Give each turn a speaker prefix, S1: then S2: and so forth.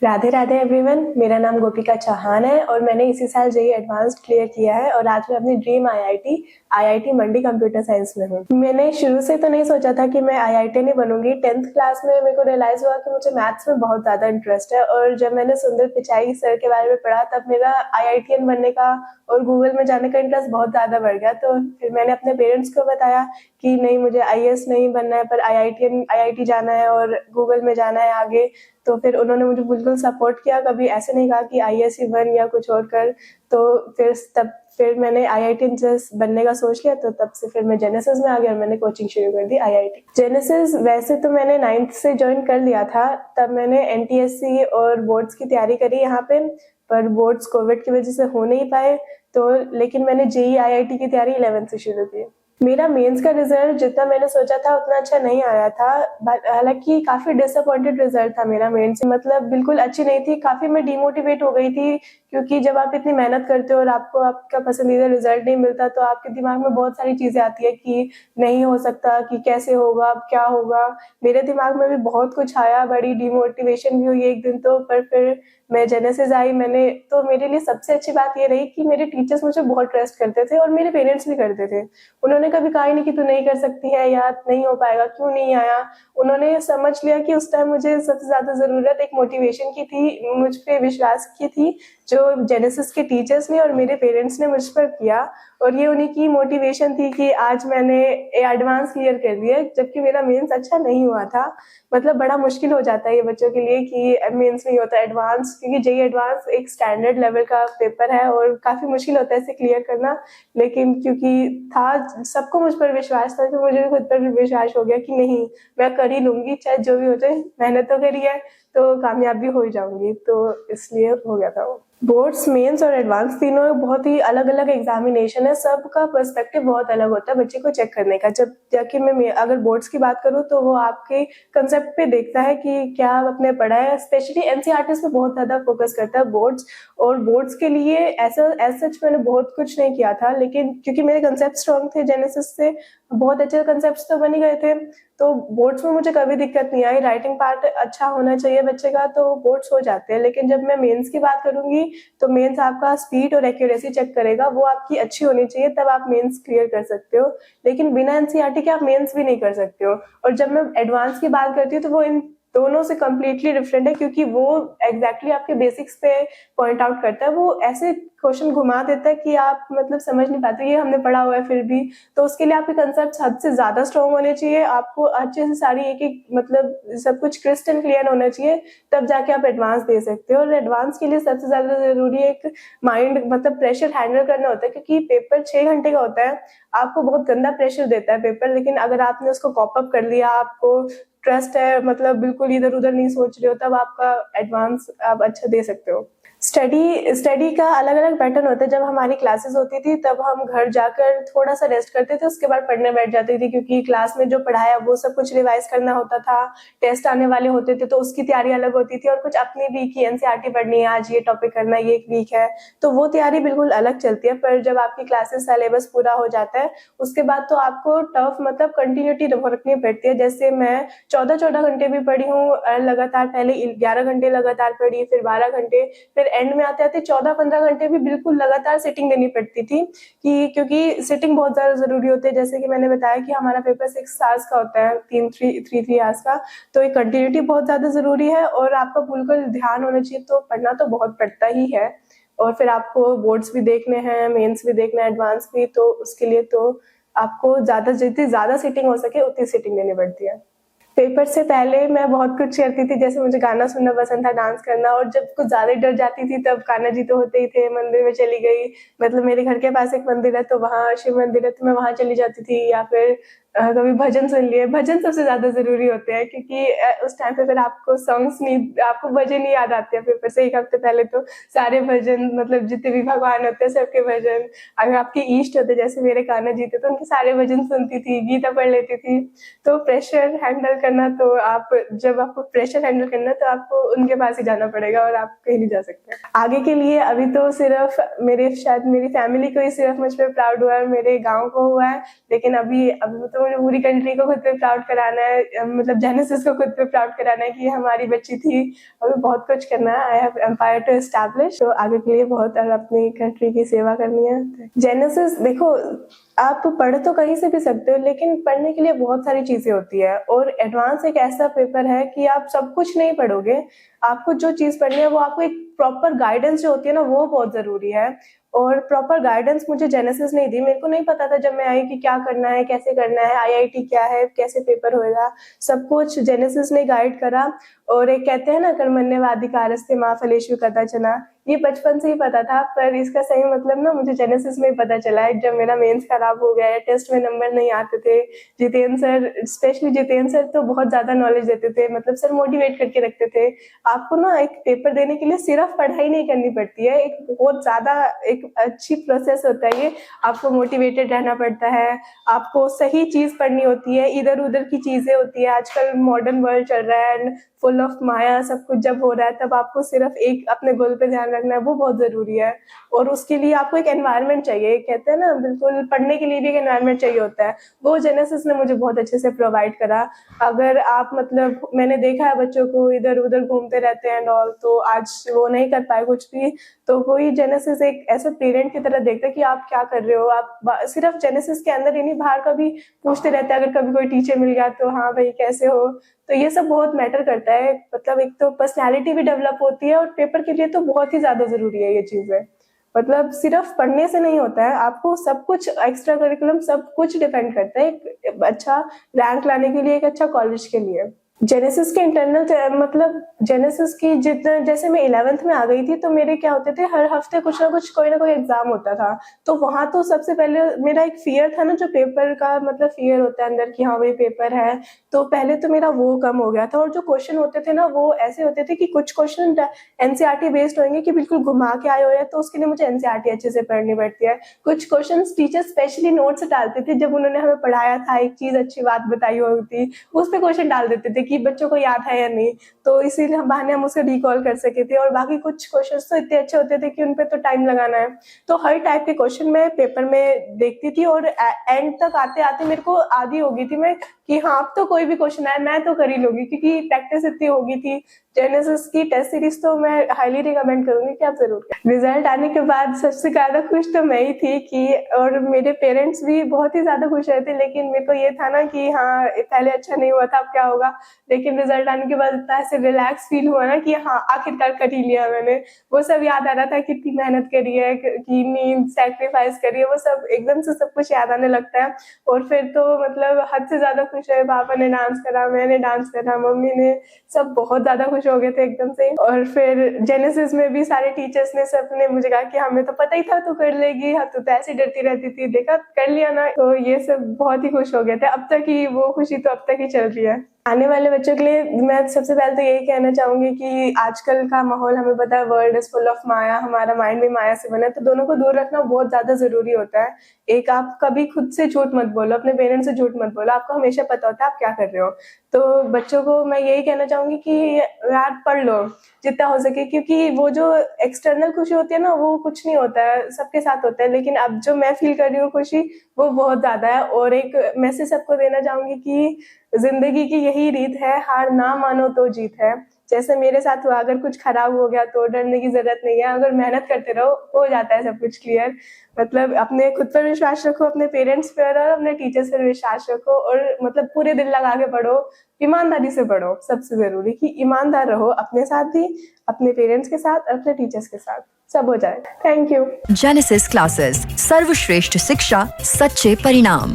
S1: Radhe Radhe everyone, मेरा नाम गोपिका चौहान है और मैंने इसी साल जेईई एडवांस्ड क्लियर किया है और आज मैं अपनी ड्रीम आईआईटी मंडी कंप्यूटर साइंस में हूँ। मैंने शुरू से तो नहीं सोचा था कि मैं आईआईटी नहीं बनूंगी। 10th क्लास में मेरे को रियलाइज हुआ कि मुझे मैथ्स में बहुत ज्यादा इंटरेस्ट है और जब मैंने सुंदर पिचाई सर के बारे में पढ़ा तब मेरा आईआईटीएन बनने का और गूगल में जाने का इंटरेस्ट बहुत ज्यादा बढ़ गया। तो फिर मैंने अपने पेरेंट्स को बताया कि नहीं, मुझे आईएएस नहीं बनना है पर आईआईटी जाना है और गूगल में जाना है आगे। तो फिर उन्होंने मुझे बिल्कुल सपोर्ट किया, कभी ऐसे नहीं कहा कि आईएएस ही बन या कुछ और कर। तो फिर मैंने आईआईटी बनने का सोच लिया, तो तब से फिर मैं जेनेसिस में आ गया और मैंने कोचिंग शुरू कर दी आईआईटी जेनेसिस। वैसे तो मैंने 9th से ज्वाइन कर लिया था, तब मैंने एनटीएससी और बोर्ड्स की तैयारी करी यहाँ पे, पर बोर्ड्स कोविड की वजह से हो नहीं पाए। तो लेकिन मैंने जेईई आईआईटी की तैयारी 11th से शुरू की। मेरा मेंस का रिजल्ट जितना मैंने सोचा था उतना अच्छा नहीं आया था। हालांकि काफी डिसअपॉइंटेड रिजल्ट था मेरा मेंस, मतलब बिल्कुल अच्छी नहीं थी। काफी मैं डिमोटिवेट हो गई थी, क्योंकि जब आप इतनी मेहनत करते हो और आपको आपका पसंदीदा रिजल्ट नहीं मिलता तो आपके दिमाग में बहुत सारी चीजें आती है कि नहीं हो सकता, कि कैसे होगा, अब क्या होगा। मेरे दिमाग में भी बहुत कुछ आया, बड़ी डिमोटिवेशन भी हुई एक दिन तो। पर फिर मैं जेनेसिस आई, मैंने तो मेरे लिए सबसे अच्छी बात ये रही कि मेरे टीचर्स मुझे बहुत ट्रस्ट करते थे और मेरे पेरेंट्स भी करते थे। उन्होंने कभी कहा ही नहीं कि तू नहीं कर सकती है या नहीं हो पाएगा, क्यों नहीं आया। उन्होंने समझ लिया कि उस टाइम मुझे सबसे ज्यादा जरूरत एक मोटिवेशन की थी, मुझ पे विश्वास की थी, जो जेनेसिस के टीचर्स ने और मेरे पेरेंट्स ने मुझ पर किया। और ये उन्हीं की मोटिवेशन थी कि आज मैंने एडवांस क्लियर कर दिया, जबकि मेरा मेंस अच्छा नहीं हुआ था। मतलब बड़ा मुश्किल हो जाता है ये बच्चों के लिए कि मेंस नहीं होता एडवांस, क्योंकि जेईई एडवांस एक स्टैंडर्ड लेवल का पेपर है और काफी मुश्किल होता है इसे क्लियर करना। लेकिन क्योंकि था, सबको मुझ पर विश्वास था, तो मुझे भी खुद पर विश्वास हो गया कि नहीं, मैं कर ही लूंगी, चाहे जो भी हो जाए। मेहनत तो करी है तो कामयाब भी हो ही जाऊंगी, तो इसलिए हो गया था वो। बोर्ड्स, मेंस और एडवांस तीनों बहुत ही अलग अलग एग्जामिनेशन है, सबका पर्सपेक्टिव बहुत अलग होता है बच्चे को चेक करने का। जब जाके मैं अगर बोर्ड्स की बात करूँ तो वो आपके कंसेप्ट पे देखता है कि क्या आपने पढ़ा है। स्पेशली एनसीईआरटी पे बहुत ज्यादा फोकस करता है बोर्ड्स। और बोर्ड्स के लिए ऐसा सच मैंने बहुत कुछ नहीं किया था, लेकिन क्योंकि मेरे कंसेप्ट स्ट्रॉन्ग थे जेनेसिस से, बहुत अच्छे कंसेप्ट तो बन ही गए थे, तो बोर्ड्स में मुझे कभी दिक्कत नहीं आई। राइटिंग पार्ट अच्छा होना चाहिए बच्चे का तो बोर्ड्स हो जाते हैं। लेकिन जब मैं मेंस की बात करूंगी तो मेंस आपका स्पीड और एक्यूरेसी चेक करेगा, वो आपकी अच्छी होनी चाहिए, तब आप मेंस क्लियर कर सकते हो। लेकिन बिना एनसीईआरटी के आप मेंस भी नहीं कर सकते हो। और जब मैं एडवांस की बात करती हूँ तो वो इन दोनों से कम्प्लीटली डिफरेंट है, क्योंकि वो एग्जैक्टली आपके बेसिक्स पे पॉइंट आउट करता है। वो ऐसे क्वेश्चन घुमा देता है कि आप मतलब समझ नहीं पाते, ये हमने पढ़ा हुआ है फिर भी। तो उसके लिए आपके कंसेप्ट हद से ज्यादा स्ट्रॉन्ग होने चाहिए, आपको अच्छे से सारी एक एक मतलब सब कुछ क्रिस्टल क्लियर होना चाहिए, तब जाके आप एडवांस दे सकते हो। और एडवांस के लिए सबसे ज्यादा जरूरी एक माइंड, मतलब प्रेशर हैंडल करना होता है, क्योंकि पेपर 6 घंटे का होता है। आपको बहुत गंदा प्रेशर देता है पेपर, लेकिन अगर आपने उसको कॉप अप कर लिया, आपको ट्रस्ट है, मतलब बिल्कुल इधर उधर नहीं सोच रहे हो, तब आपका एडवांस आप अच्छा दे सकते हो। स्टडी का अलग अलग पैटर्न होता है। जब हमारी क्लासेस होती थी तब हम घर जाकर थोड़ा सा रेस्ट करते थे, उसके बाद पढ़ने बैठ जाते थे, क्योंकि क्लास में जो पढ़ाया वो सब कुछ रिवाइज करना होता था। टेस्ट आने वाले होते थे तो उसकी तैयारी अलग होती थी, और कुछ अपनी वीक की एनसीईआरटी पढ़नी है, आज ये टॉपिक करना है, ये एक वीक है, तो वो तैयारी बिल्कुल अलग चलती है। पर जब आपकी क्लासेस सिलेबस पूरा हो जाता है उसके बाद तो आपको टफ मतलब कंटिन्यूटी रखनी पड़ती है। जैसे मैं 14-14 घंटे भी पढ़ी हूँ लगातार, पहले 11 घंटे लगातार पढ़ी, फिर 12 घंटे, फिर एंड में आते आते 14-15 घंटे भी बिल्कुल लगातार सिटिंग देनी पड़ती थी, कि क्योंकि सिटिंग बहुत ज्यादा जरूरी होती है। जैसे कि मैंने बताया कि हमारा पेपर 6 आवर्स का होता है, 3 आवर्स का, तो एक कंटिन्यूटी बहुत ज्यादा जरूरी है और आपका बिल्कुल ध्यान होना चाहिए। तो पढ़ना तो बहुत पड़ता ही है, और फिर आपको बोर्ड्स भी देखने हैं, मेंस भी देखना है, एडवांस भी, तो उसके लिए तो आपको जितनी ज्यादा सीटिंग हो सके उतनी सीटिंग देनी पड़ती है। पेपर से पहले मैं बहुत कुछ करती थी, जैसे मुझे गाना सुनना पसंद था, डांस करना, और जब कुछ ज्यादा डर जाती थी तब कान्हा जी तो होते ही थे, मंदिर में चली गई। मतलब मेरे घर के पास एक मंदिर है तो वहाँ शिव मंदिर है, तो मैं वहां चली जाती थी, या फिर कभी भजन सुन लिए। भजन सबसे ज्यादा जरूरी होते हैं, क्योंकि उस टाइम पे फिर आपको सॉन्ग्स नहीं, आपको भजन नहीं याद आते हैं पेपर से 1 हफ्ते पहले, तो सारे भजन, मतलब जितने भी भगवान होते हैं सबके भजन, अगर आपके ईष्ट होते जैसे मेरे कान्हा जी थे तो उनके सारे भजन सुनती थी, गीता पढ़ लेती थी। तो प्रेशर हैंडल करना, तो आप जब आपको प्रेशर हैंडल करना तो आपको उनके पास ही जाना पड़ेगा और आप कहीं नहीं जा सकते। आगे के लिए अभी तो सिर्फ शायद मेरी फैमिली को ही सिर्फ मुझ पर प्राउड हुआ है, मेरे गाँव को हुआ है, लेकिन अभी तो मुझे पूरी कंट्री को खुद पे प्राउड कराना है, मतलब जेनेसिस को खुद पे प्राउड कराना है कि हमारी बच्ची थी। अभी बहुत कुछ करना है, I have empire to establish, तो आगे के लिए बहुत अपनी कंट्री की सेवा करनी है। जेनेसिस देखो, आप पढ़ तो कहीं से भी सकते हो, लेकिन पढ़ने के लिए बहुत सारी चीजें होती है, और एडवांस एक ऐसा पेपर है कि आप सब कुछ नहीं पढ़ोगे। आपको जो चीज पढ़नी है वो आपको एक प्रॉपर गाइडेंस जो होती है ना, वो बहुत जरूरी है। और प्रॉपर गाइडेंस मुझे जेनेसिस नहीं दी, मेरे को नहीं पता था जब मैं आई कि क्या करना है, कैसे करना है, आईआईटी क्या है, कैसे पेपर होएगा, सब कुछ जेनेसिस ने गाइड करा। और एक कहते हैं ना, कर्मण्यवाधिकारस्ते मा फलेषु कदाचन, ये बचपन से ही पता था, पर इसका सही मतलब ना मुझे जेनेसिस में ही पता चला है, जब मेरा मेंस खराब हो गया है, टेस्ट में नंबर नहीं आते थे। Jitendra sir, specially Jitendra sir तो बहुत ज्यादा नॉलेज देते थे, मतलब सर मोटिवेट करके रखते थे। आपको ना एक पेपर देने के लिए सिर्फ पढ़ाई नहीं करनी पड़ती है, एक बहुत ज्यादा एक अच्छी प्रोसेस होता है ये। आपको मोटिवेटेड रहना पड़ता है, आपको सही चीज पढ़नी होती है, इधर उधर की चीजें होती है। आजकल मॉडर्न वर्ल्ड चल रहा है, फुल ऑफ माया, सब कुछ जब हो रहा है तब आपको सिर्फ एक अपने गोल पे ध्यान रखना है, वो बहुत जरूरी है। और उसके लिए आपको एक एनवायरनमेंट चाहिए, कहते हैं ना, बिल्कुल पढ़ने के लिए भी एक एनवायरनमेंट चाहिए होता है, वो जेनेसिस ने मुझे बहुत अच्छे से प्रोवाइड करा। अगर आप मतलब, मैंने देखा है बच्चों को इधर उधर घूमते रहते हैं ऑल, तो आज वो नहीं कर पाए कुछ भी, तो वही जेनेसिस एक ऐसे पेरेंट की तरह देखता है कि आप क्या कर रहे हो। आप सिर्फ जेनेसिस के अंदर ही नहीं, बाहर का भी पूछते रहते हैं, अगर कभी कोई टीचर मिल गया तो हाँ भाई कैसे हो, तो ये सब बहुत मैटर करता है। मतलब एक तो पर्सनैलिटी भी डेवलप होती है, और पेपर के लिए तो बहुत ही ज्यादा जरूरी है ये चीजें। मतलब सिर्फ पढ़ने से नहीं होता है, आपको सब कुछ एक्स्ट्रा करिकुलम सब कुछ डिपेंड करता है एक अच्छा रैंक लाने के लिए, एक अच्छा कॉलेज के लिए। जेनेसिस के इंटरनल, मतलब जेनेसिस की जितना, जैसे मैं 11th में आ गई थी, तो मेरे क्या होते थे, हर हफ्ते कुछ ना कुछ कोई ना कोई एग्जाम होता था। तो वहां तो सबसे पहले मेरा एक फियर था ना, जो पेपर का मतलब फियर होता है अंदर कि हाँ वही पेपर है, तो पहले तो मेरा वो कम हो गया था। और जो क्वेश्चन होते थे ना, वो ऐसे होते थे कि कुछ क्वेश्चन एनसीईआरटी बेस्ड होंगे कि बिल्कुल घुमा के आए हुए हैं, तो उसके लिए मुझे एनसीईआरटी अच्छे से पढ़नी पड़ती है। कुछ क्वेश्चन टीचर स्पेशली नोट्स डालते थे, जब उन्होंने हमें पढ़ाया था, एक चीज अच्छी बात बताई होती, उस पर क्वेश्चन डाल देते थे कि बच्चों को याद है या नहीं, तो इसीलिए हम बहाने हम उसे रिकॉल कर सके थे। और बाकी कुछ क्वेश्चंस तो इतने अच्छे होते थे कि उनपे तो टाइम लगाना है, तो हर टाइप के क्वेश्चन मैं पेपर में देखती थी, और एंड तक आते आते मेरे को आदी हो गई थी मैं कि हाँ अब तो कोई भी क्वेश्चन आए मैं तो कर ही लूंगी, क्योंकि प्रैक्टिस इतनी हो गई थी। जेनेसिस की टेस्ट सीरीज तो मैं हाईली रिकमेंड करूंगी कि आप जरूर करें। रिजल्ट आने के बाद सबसे ज्यादा खुश तो मैं ही थी कि, और मेरे पेरेंट्स भी बहुत ही ज्यादा खुश रहे थे, लेकिन मेरे को ये था ना कि हाँ पहले अच्छा नहीं हुआ था, अब क्या होगा। लेकिन रिजल्ट आने के बाद इतना ऐसे रिलैक्स फील हुआ ना कि हाँ आखिरकार कर ही लिया मैंने। वो सब याद आ रहा था, कितनी मेहनत करी है, कि नींद सैक्रिफाइस करी है, वो सब एकदम से सब कुछ याद आने लगता है। और फिर तो मतलब हद से ज्यादा खुश है, पापा ने डांस करा, मैंने डांस करा, मम्मी ने, सब बहुत ज्यादा खुश हो गए थे एकदम से। और फिर जेनेसिस में भी सारे टीचर्स ने, सब ने मुझे कहा कि हमें तो पता ही था तू कर लेगी, हाँ तू तो ऐसे डरती रहती थी, देखा कर लिया ना, तो ये सब बहुत ही खुश हो गए थे। अब तक ही वो खुशी तो अब तक ही चल रही है। आने वाले बच्चों के लिए मैं सबसे पहले तो यही कहना चाहूंगी कि आजकल का माहौल, हमें पता है वर्ल्ड इज फुल ऑफ माया, हमारा माइंड भी माया से बना है, तो दोनों को दूर रखना बहुत ज्यादा जरूरी होता है। एक, आप कभी खुद से झूठ मत बोलो, अपने पेरेंट्स से झूठ मत बोलो, आपको हमेशा पता होता है आप क्या कर रहे हो। तो बच्चों को मैं यही कहना चाहूंगी कि यार पढ़ लो जितना हो सके, क्योंकि वो जो एक्सटर्नल खुशी होती है ना, वो कुछ नहीं होता है, सबके साथ होता है, लेकिन अब जो मैं फील कर रही हूँ खुशी, वो बहुत ज्यादा है। और एक मैसेज सबको देना चाहूंगी कि जिंदगी की यही रीत है, हार ना मानो तो जीत है। जैसे मेरे साथ हुआ, अगर कुछ खराब हो गया तो डरने की जरूरत नहीं है, अगर मेहनत करते रहो हो जाता है सब कुछ क्लियर। मतलब अपने खुद पर विश्वास रखो, अपने पेरेंट्स पर और अपने टीचर्स पर विश्वास रखो, और मतलब पूरे दिल लगा के पढ़ो, ईमानदारी से पढ़ो, सबसे जरूरी कि ईमानदार रहो अपने साथ भी, अपने पेरेंट्स के साथ, अपने टीचर्स के साथ, सब हो जाए। Thank you.
S2: जेनेसिस क्लासेस, सर्वश्रेष्ठ शिक्षा, सच्चे परिणाम।